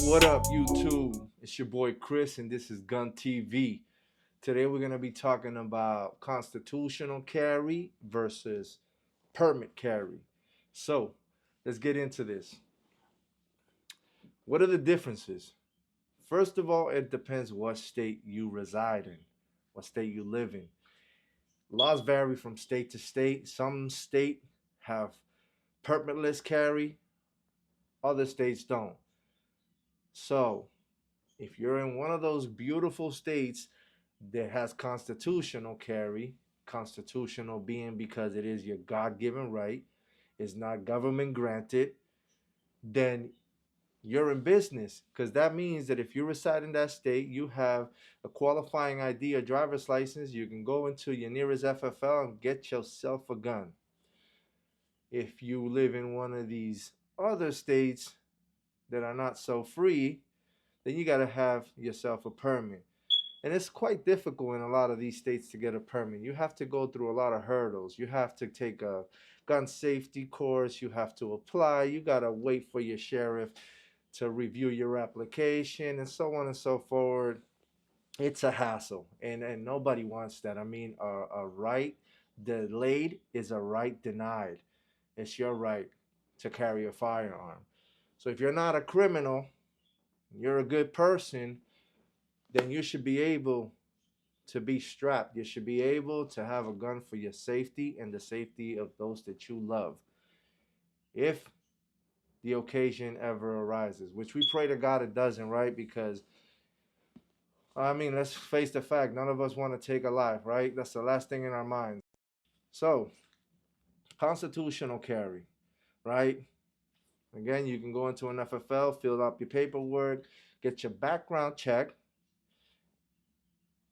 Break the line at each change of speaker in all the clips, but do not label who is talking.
What up, YouTube? It's your boy Chris, and this is Gun TV. Today, we're going to be talking about constitutional carry versus permit carry. So, let's get into this. What are the differences? First of all, it depends what state you reside in, what state you live in. Laws vary from state to state. Some states have permitless carry, other states don't. So, if you're in one of those beautiful states that has constitutional carry, constitutional being because it is your God-given right, it's not government granted, then you're in business, because that means that if you reside in that state, you have a qualifying ID, a driver's license, you can go into your nearest FFL and get yourself a gun. If you live in one of these other states that are not so free, then you got to have yourself a permit. And it's quite difficult in a lot of these states to get a permit. You have to go through a lot of hurdles. You have to take a gun safety course. You have to apply. You got to wait for your sheriff to review your application and so on and so forth. It's a hassle, and nobody wants that. I mean, a right delayed is a right denied. It's your right to carry a firearm. So if you're not a criminal, you're a good person, then you should be able to be strapped. You should be able to have a gun for your safety and the safety of those that you love, if the occasion ever arises, which we pray to God it doesn't, right? Because, I mean, let's face the fact, none of us want to take a life, right? That's the last thing in our minds. So, constitutional carry, right? Again, you can go into an FFL, fill out your paperwork, get your background check,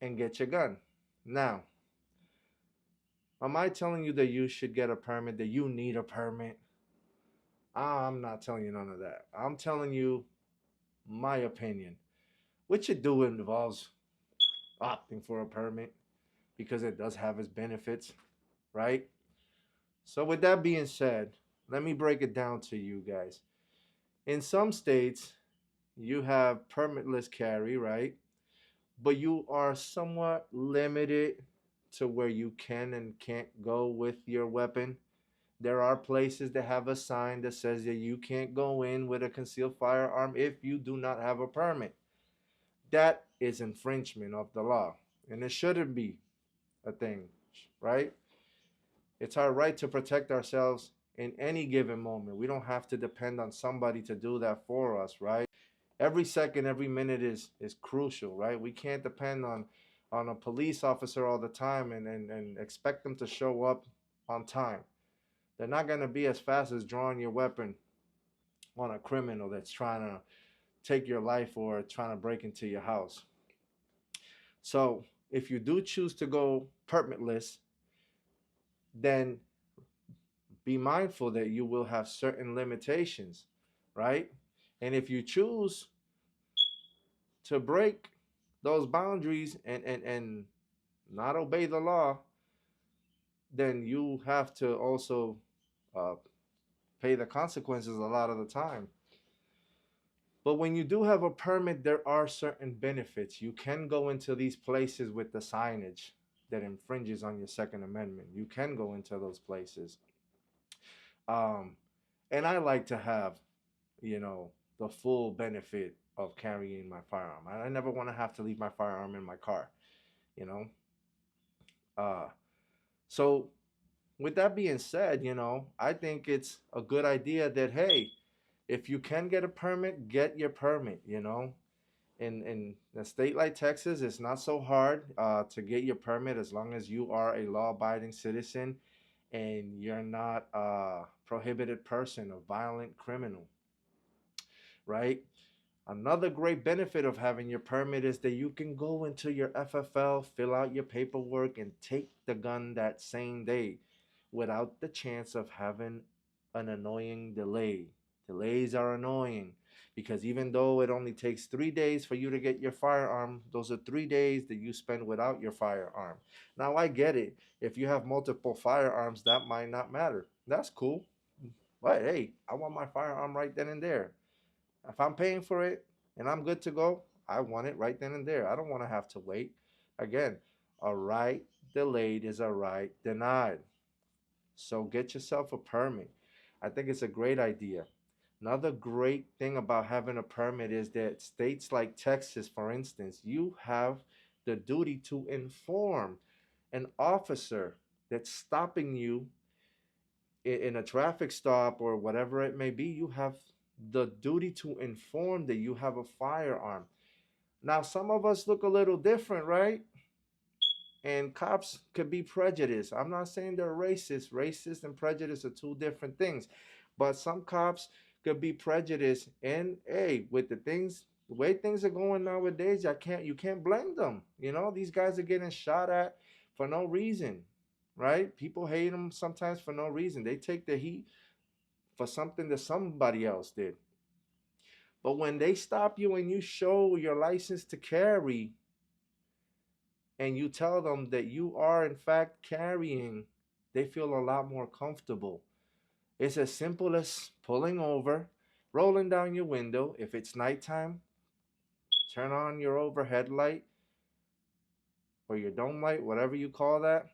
and get your gun. Now, am I telling you that you should get a permit, that you need a permit? I'm not telling you none of that. I'm telling you my opinion, which it do involves opting for a permit because it does have its benefits, right? So with that being said, let me break it down to you guys. In some states, you have permitless carry, right? But you are somewhat limited to where you can and can't go with your weapon. There are places that have a sign that says that you can't go in with a concealed firearm if you do not have a permit. That is infringement of the law, and it shouldn't be a thing, right? It's our right to protect ourselves in any given moment. We don't have to depend on somebody to do that for us, right? Every second, every minute is crucial, right? We can't depend on a police officer all the time and expect them to show up on time. They're not going to be as fast as drawing your weapon on a criminal that's trying to take your life or trying to break into your house. So if you do choose to go permitless, then be mindful that you will have certain limitations, right? And if you choose to break those boundaries and not obey the law, then you have to also uh, pay the consequences a lot of the time. But when you do have a permit, there are certain benefits. You can go into these places with the signage that infringes on your Second Amendment. You can go into those places. Um, and I like to have, the full benefit of carrying my firearm. I never want to have to leave my firearm in my car, you know. Uh, so with that being said, I think it's a good idea that, hey, if you can get a permit, get your permit, In a state like Texas, it's not so hard to get your permit as long as you are a law-abiding citizen and you're not a prohibited person, a violent criminal, right? Another great benefit of having your permit is that you can go into your FFL, fill out your paperwork, and take the gun that same day without the chance of having an annoying delay. Delays are annoying because even though it only takes 3 days for you to get your firearm, those are 3 days that you spend without your firearm. Now, I get it. If you have multiple firearms, that might not matter. That's cool. But hey, I want my firearm right then and there. If I'm paying for it, and I'm good to go, I want it right then and there. I don't want to have to wait. Again, a right delayed is a right denied. So get yourself a permit. I think it's a great idea. Another great thing about having a permit is that states like Texas, for instance, you have the duty to inform an officer that's stopping you in a traffic stop or whatever it may be. You have the duty to inform that you have a firearm. Now, some of us look a little different, right? And cops could be prejudiced. I'm not saying they're racist. Racist and prejudice are two different things. But some cops could be prejudiced. And hey, with the way things are going nowadays, you can't blame them. You know, these guys are getting shot at for no reason, right? People hate them sometimes for no reason. They take the heat for something that somebody else did. But when they stop you and you show your license to carry, and you tell them that you are in fact carrying, they feel a lot more comfortable. It's as simple as pulling over, rolling down your window. If it's nighttime, turn on your overhead light or your dome light, whatever you call that,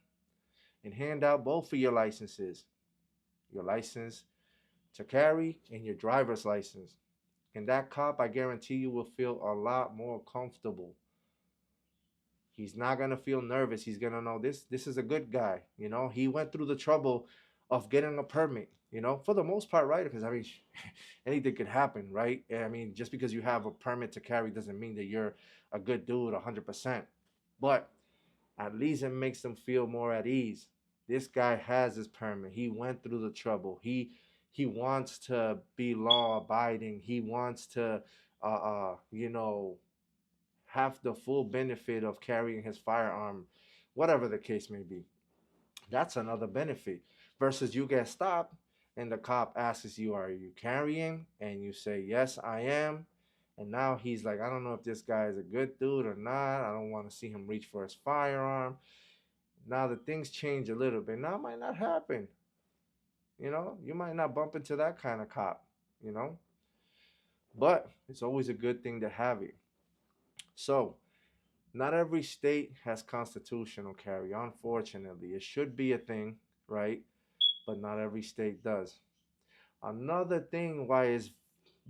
and hand out both of your licenses, your license to carry and your driver's license. And that cop, I guarantee you, will feel a lot more comfortable. He's not gonna feel nervous. He's gonna know this is a good guy. You know, he went through the trouble of getting a permit. You know, for the most part, right? Because I mean, anything could happen, right? I mean, just because you have a permit to carry doesn't mean that you're a good dude, 100%. But at least it makes them feel more at ease. This guy has his permit. He went through the trouble. He wants to be law abiding. He wants to, you know, have the full benefit of carrying his firearm, whatever the case may be. That's another benefit. Versus you get stopped and the cop asks you, "Are you carrying?" And you say, "Yes, I am." And now he's like, "I don't know if this guy is a good dude or not. I don't want to see him reach for his firearm." Now the things change a little bit. Now it might not happen. You know, you might not bump into that kind of cop, you know, but it's always a good thing to have it. So, not every state has constitutional carry, unfortunately. It should be a thing, right? But not every state does. Another thing why it's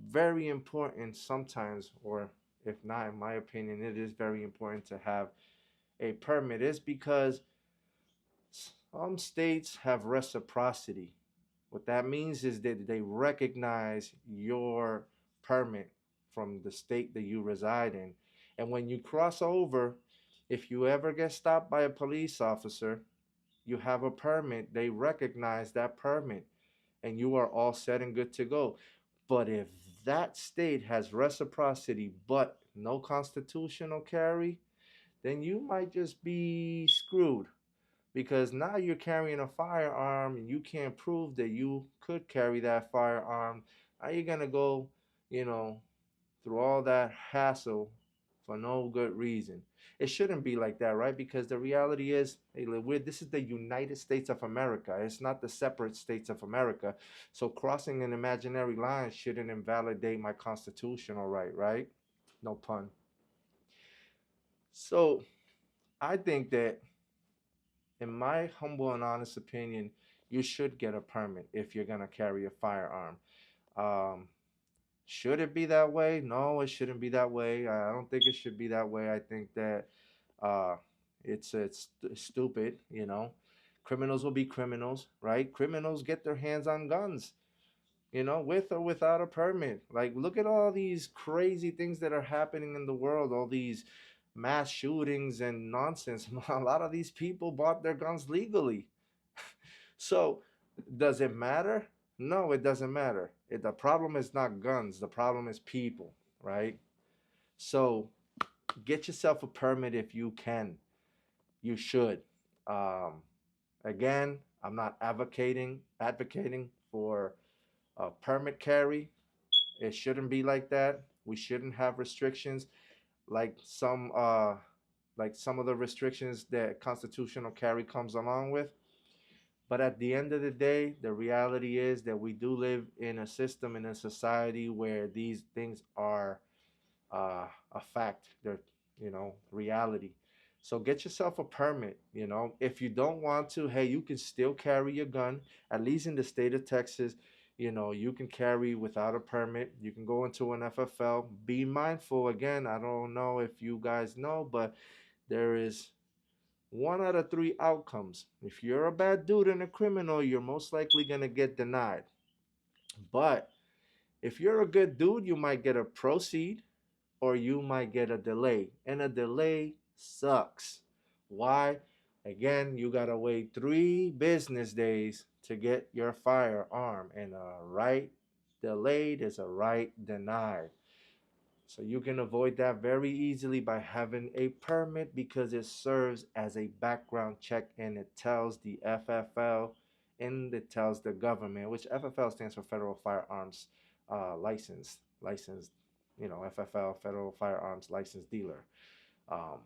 very important sometimes, or if not, in my opinion, it is very important to have a permit, is because some states have reciprocity. What that means is that they recognize your permit from the state that you reside in. And when you cross over, if you ever get stopped by a police officer, you have a permit, they recognize that permit, and you are all set and good to go. But if that state has reciprocity but no constitutional carry, then you might just be screwed, because now you're carrying a firearm and you can't prove that you could carry that firearm. Now you're gonna go, you know, through all that hassle for no good reason. It shouldn't be like that, right? Because the reality is, hey, this is the United States of America. It's not the separate states of America. So crossing an imaginary line shouldn't invalidate my constitutional right, right? No pun. So I think that, in my humble and honest opinion, you should get a permit if you're gonna carry a firearm. Um, should it be that way? No, it shouldn't be that way. I don't think it should be that way. I think that uh, it's stupid. You know, criminals will be criminals, right? Criminals get their hands on guns, you know, with or without a permit. Like, look at all these crazy things that are happening in the world, all these mass shootings and nonsense. A lot of these people bought their guns legally. So, does it matter? No, it doesn't matter. The problem is not guns, the problem is people, right? So, get yourself a permit if you can. You should. Um, Again, I'm not advocating for a permit carry. It shouldn't be like that. We shouldn't have restrictions like some of the restrictions that constitutional carry comes along with. But at the end of the day, the reality is that we do live in a system, in a society where these things are a fact. They're, reality. So get yourself a permit. If you don't want to, hey, you can still carry your gun. At least in the state of Texas, you can carry without a permit. You can go into an FFL. Be mindful. Again, I don't know if you guys know, but there is one out of three outcomes. If you're a bad dude and a criminal, you're most likely gonna get denied. But if you're a good dude, you might get a proceed or you might get a delay. And a delay sucks. Why? Again, you gotta wait 3 business days to get your firearm. And a right delayed is a right denied. So you can avoid that very easily by having a permit because it serves as a background check and it tells the FFL and it tells the government, which FFL stands for Federal Firearms Licensed, FFL, Federal Firearms Licensed Dealer. Um,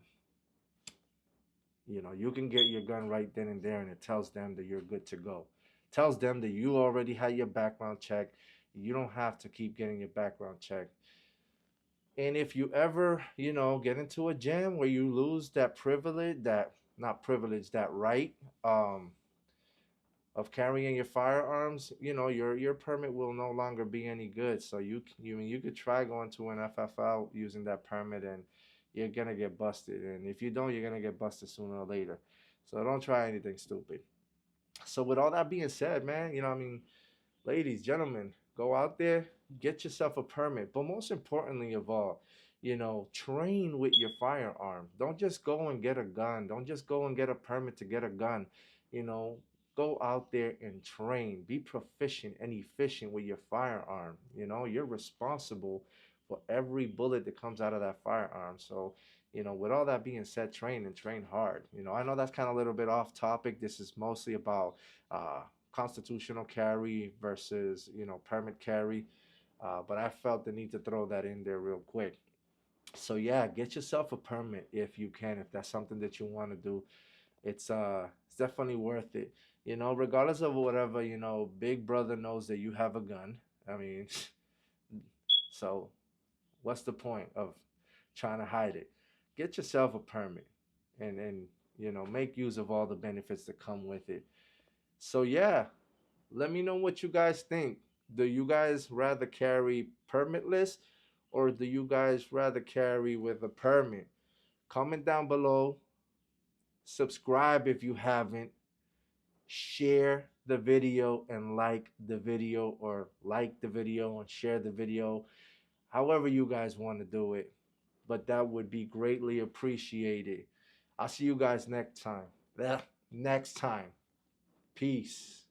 you can get your gun right then and there and it tells them that you're good to go. Tells them that you already had your background check. You don't have to keep getting your background check. And if you ever, get into a jam where you lose that privilege, that not privilege, that right of carrying your firearms, your permit will no longer be any good. So you could try going to an FFL using that permit, and you're gonna get busted. And if you don't, you're gonna get busted sooner or later. So don't try anything stupid. So with all that being said, man, ladies, gentlemen, go out there, get yourself a permit. But most importantly of all, train with your firearm. Don't just go and get a gun. Don't just go and get a permit to get a gun. You know, go out there and train. Be proficient and efficient with your firearm. You're responsible for every bullet that comes out of that firearm. So, with all that being said, train and train hard. I know that's kind of a little bit off topic. This is mostly about constitutional carry versus permit carry, but I felt the need to throw that in there real quick. So yeah, get yourself a permit if you can, if that's something that you want to do. It's definitely worth it. Regardless of whatever, Big Brother knows that you have a gun. I mean, so what's the point of trying to hide it? Get yourself a permit and make use of all the benefits that come with it. So yeah, let me know what you guys think. Do you guys rather carry permitless or do you guys rather carry with a permit? Comment down below. Subscribe if you haven't. Share the video and like the video, or like the video and share the video. However you guys want to do it. But that would be greatly appreciated. I'll see you guys next time. Next time. Peace.